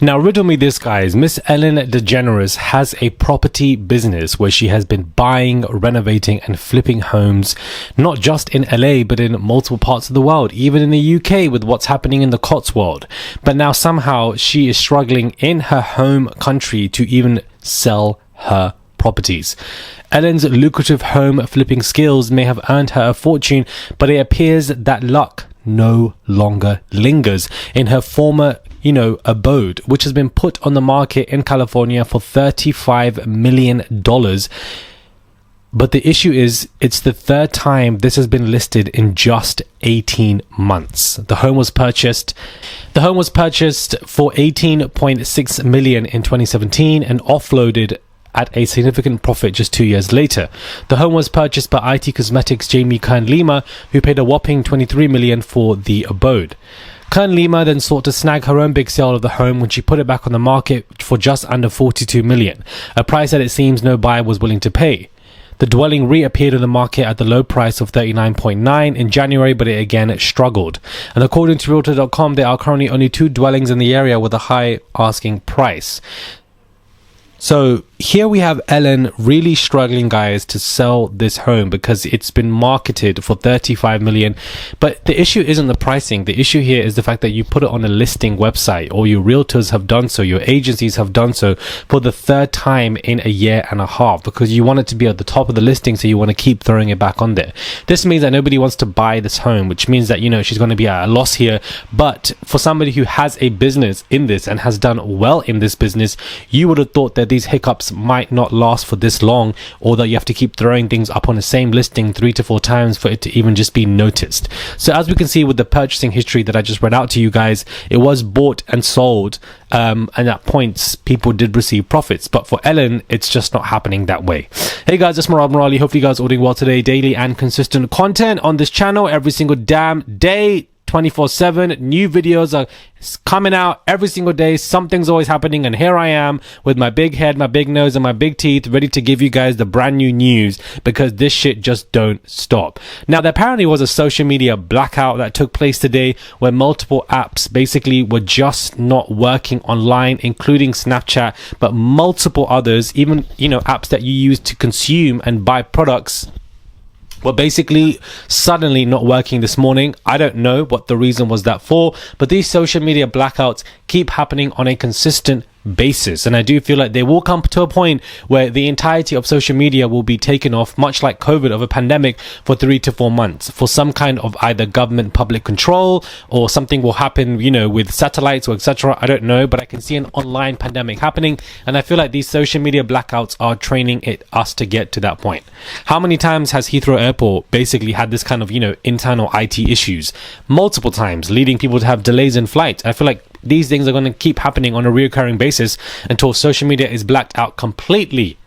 Now, riddle me this, guys. Miss Ellen Degeneres has a property business where she has been buying, renovating and flipping homes, not just in LA, but in multiple parts of the world, even in the UK with what's happening in the Cotswold. But now somehow she is struggling in her home country to even sell her properties. Ellen's lucrative home flipping skills may have earned her a fortune, but it appears that luck no longer lingers in her former abode, which has been put on the market in California for $35 million. But the issue is, it's the third time this has been listed in just 18 months. The home was purchased for $18.6 million in 2017 and offloaded at a significant profit just 2 years later. The home was purchased by IT Cosmetics Jamie Kern Lima, who paid a whopping $23 million for the abode. Kern Lima then sought to snag her own big sale of the home when she put it back on the market for just under $42 million, a price that it seems no buyer was willing to pay. The dwelling reappeared on the market at the low price of $39.9 in January, but it again struggled. And according to Realtor.com, there are currently only 2 dwellings in the area with a high asking price. So here we have Ellen really struggling, guys, to sell this home because it's been marketed for $35 million. But the issue isn't the pricing. The issue here is the fact that you put it on a listing website, or your realtors have done so, your agencies have done so for the third time in a year and a half, because you want it to be at the top of the listing, so you want to keep throwing it back on there. This means that nobody wants to buy this home, which means that, she's going to be at a loss here. But for somebody who has a business in this and has done well in this business, you would have thought that these hiccups might not last for this long, or that you have to keep throwing things up on the same listing 3 to 4 times for it to even just be noticed. So as we can see with the purchasing history that I just read out to you guys, it was bought and sold, and at points people did receive profits, but for Ellen it's just not happening that way. Hey guys, it's Rob Morali. Hopefully you guys are doing well today. Daily and consistent content on this channel every single damn day, 24/7. New videos are coming out every single day. Something's always happening, and here I am with my big head, my big nose and my big teeth, ready to give you guys the brand new news, because this shit just don't stop. Now, there apparently was a social media blackout that took place today, where multiple apps basically were just not working online, including Snapchat, but multiple others, even apps that you use to consume and buy products, were basically suddenly not working this morning. I don't know what the reason was that for, but these social media blackouts keep happening on a consistent basis, and I do feel like they will come to a point where the entirety of social media will be taken off, much like COVID of a pandemic, for 3 to 4 months for some kind of either government public control, or something will happen with satellites or etc. I don't know, but I can see an online pandemic happening, and I feel like these social media blackouts are training us to get to that point. How many times has Heathrow Airport basically had this kind of internal IT issues? Multiple times, leading people to have delays in flights. I feel like these things are going to keep happening on a recurring basis until social media is blacked out completely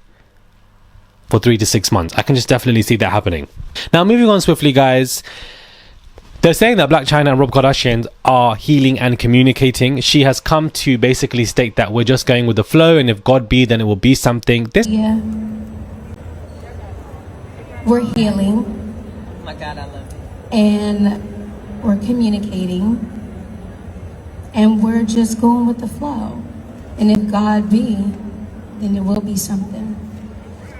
for 3 to 6 months. I can just definitely see that happening. Now, moving on swiftly, guys. They're saying that Blac Chyna and Rob Kardashian are healing and communicating. She has come to basically state that we're just going with the flow, and if God be, then it will be something. Yeah. We're healing. Oh my God, I love it. And we're communicating. And we're just going with the flow. And if God be, then it will be something.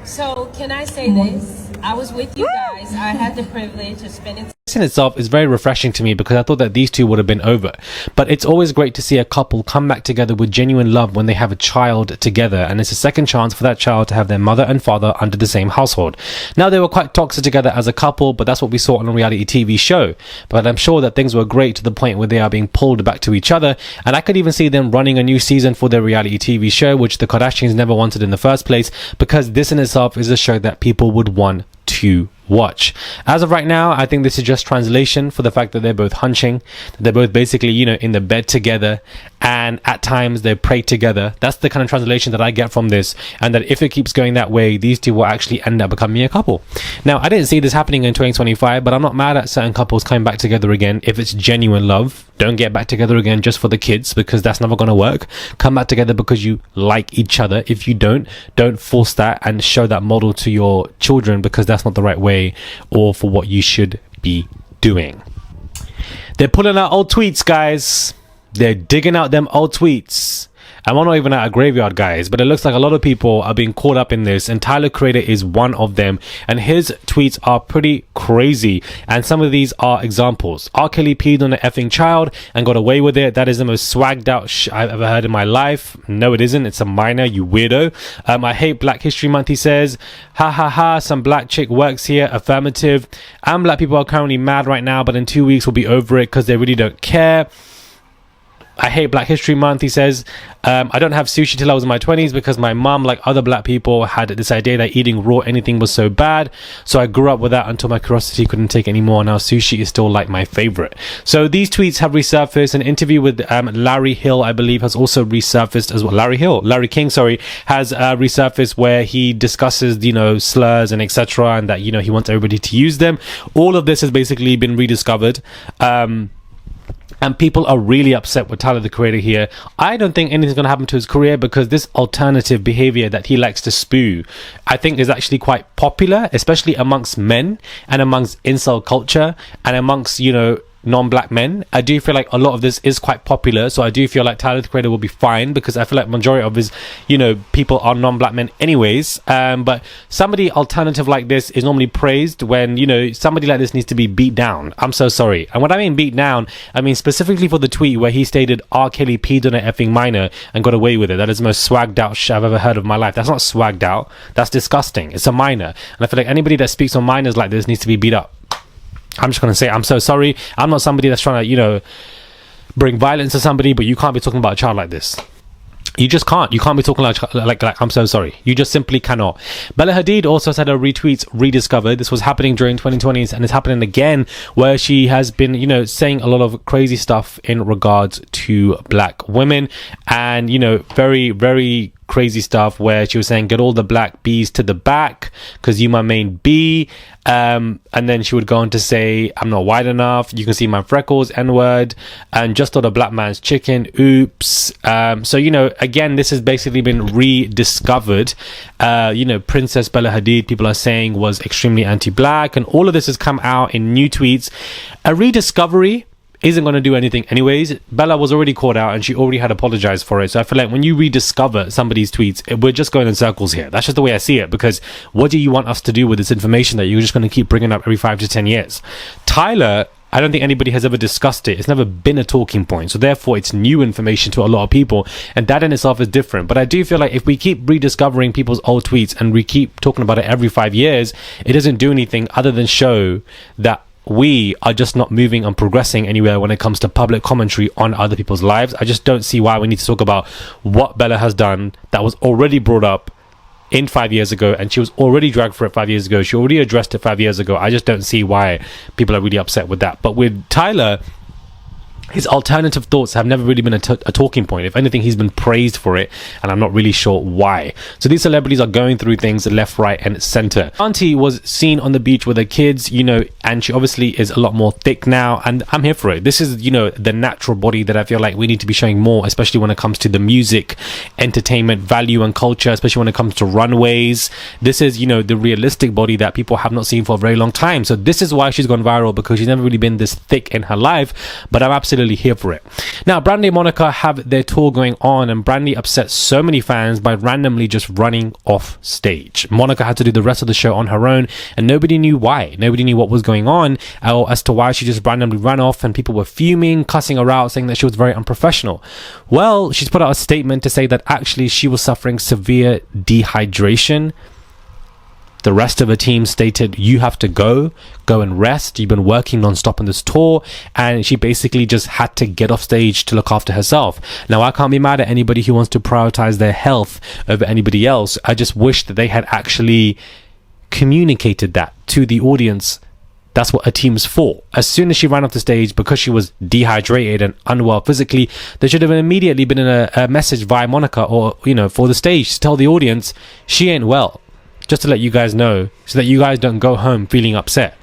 So can I say this? I was with you guys. I had the privilege of spending This in itself is very refreshing to me, because I thought that these two would have been over. But it's always great to see a couple come back together with genuine love when they have a child together, and it's a second chance for that child to have their mother and father under the same household. Now, they were quite toxic together as a couple, but that's what we saw on a reality TV show. But I'm sure that things were great to the point where they are being pulled back to each other, and I could even see them running a new season for their reality TV show, which the Kardashians never wanted in the first place, because this in itself is a show that people would want to watch. As of right now, I think this is just translation for the fact that they're both hunching, that they're both basically in the bed together, and at times they pray together. That's the kind of translation that I get from this, and that if it keeps going that way, these two will actually end up becoming a couple. Now, I didn't see this happening in 2025, but I'm not mad at certain couples coming back together again if it's genuine love. Don't get back together again just for the kids, because that's never going to work. Come back together because you like each other. If you don't force that and show that model to your children, because that's not the right way or for what you should be doing. They're pulling out old tweets, guys. They're digging out them old tweets. And we're not even at a graveyard, guys, but it looks like a lot of people are being caught up in this, and Tyler, Creator, is one of them, and his tweets are pretty crazy, and some of these are examples. R. Kelly peed on an effing child and got away with it. That is the most swagged out I've ever heard in my life. No, it isn't. It's a minor, you weirdo. I hate Black History Month, he says. Ha ha ha, some black chick works here. Affirmative. And black people are currently mad right now, but in 2 weeks we'll be over it because they really don't care. I hate Black History Month, he says. I don't have sushi till I was in my 20s because my mum, like other black people, had this idea that eating raw anything was so bad. So I grew up with that until my curiosity couldn't take anymore. Now sushi is still like my favorite. So these tweets have resurfaced. An interview with Larry Hill, I believe, has also resurfaced as well. Larry King, has resurfaced, where he discusses, slurs and etc. and that, he wants everybody to use them. All of this has basically been rediscovered. And people are really upset with Tyler, the Creator, here. I don't think anything's going to happen to his career because this alternative behavior that he likes to spew, I think, is actually quite popular, especially amongst men and amongst incel culture and amongst, non-black men. I do feel like a lot of this is quite popular, so I do feel like Tyler, the Creator, will be fine because I feel like majority of his people are non-black men anyways. But somebody alternative like this is normally praised when somebody like this needs to be beat down. I'm so sorry. And when I mean beat down, I mean specifically for the tweet where he stated R. Kelly peed on an effing minor and got away with it. That is the most swagged out shit I've ever heard of my life. That's not swagged out, that's disgusting. It's a minor, and I feel like anybody that speaks on minors like this needs to be beat up. I'm just going to say, I'm so sorry. I'm not somebody that's trying to, bring violence to somebody, but you can't be talking about a child like this. You just can't. You can't be talking like I'm so sorry. You just simply cannot. Bella Hadid also had her retweets rediscovered. This was happening during 2020s and it's happening again, where she has been, saying a lot of crazy stuff in regards to black women and, very, very crazy stuff where she was saying, get all the black B's to the back because you my main B. And then she would go on to say, I'm not white enough, you can see my freckles, N-word, and just not a black man's chicken, oops. So again, this has basically been rediscovered. Princess Bella Hadid, people are saying, was extremely anti-black, and all of this has come out in new tweets. A rediscovery isn't going to do anything anyways. Bella was already caught out and she already had apologized for it. So I feel like when you rediscover somebody's tweets, we're just going in circles here. That's just the way I see it, because what do you want us to do with this information that you're just going to keep bringing up every 5 to 10 years? Tyler, I don't think anybody has ever discussed it. It's never been a talking point. So therefore, it's new information to a lot of people. And that in itself is different. But I do feel like if we keep rediscovering people's old tweets and we keep talking about it every 5 years, it doesn't do anything other than show that we are just not moving and progressing anywhere when it comes to public commentary on other people's lives. I just don't see why we need to talk about what Bella has done that was already brought up in 5 years ago, and she was already dragged for it 5 years ago. She already addressed it 5 years ago. I just don't see why people are really upset with that. But with Tyler, his alternative thoughts have never really been a talking point. If anything, he's been praised for it, and I'm not really sure why. So these celebrities are going through things left, right, and center. Auntie was seen on the beach with her kids, and she obviously is a lot more thick now, and I'm here for it. This is, the natural body that I feel like we need to be showing more, especially when it comes to the music, entertainment, value, and culture, especially when it comes to runways. This is, the realistic body that people have not seen for a very long time. So this is why she's gone viral, because she's never really been this thick in her life, but I'm absolutely here for it. Now, Brandy and Monica have their tour going on, and Brandy upset so many fans by randomly just running off stage. Monica had to do the rest of the show on her own, and nobody knew why. Nobody knew what was going on, or as to why she just randomly ran off, and people were fuming, cussing her out, saying that she was very unprofessional. Well, she's put out a statement to say that actually she was suffering severe dehydration. The rest of the team stated, you have to go and rest. You've been working non-stop on this tour. And she basically just had to get off stage to look after herself. Now, I can't be mad at anybody who wants to prioritize their health over anybody else. I just wish that they had actually communicated that to the audience. That's what a team's for. As soon as she ran off the stage, because she was dehydrated and unwell physically, there should have immediately been a message via Monica or, for the stage to tell the audience she ain't well. Just to let you guys know, so that you guys don't go home feeling upset.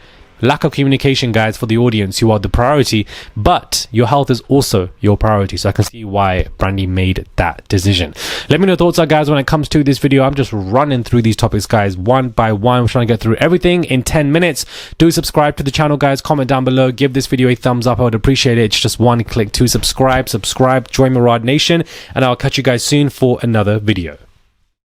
lack of communication, guys, for the audience. You are the priority, but your health is also your priority. So I can see why Brandy made that decision. Let me know your thoughts are, guys, when it comes to this video. I'm just running through these topics, guys, one by one. I'm trying to get through everything in 10 minutes. Do subscribe to the channel, guys. Comment down below. Give this video a thumbs up. I would appreciate it. It's just one click to subscribe. Join Murad Nation, and I'll catch you guys soon for another video.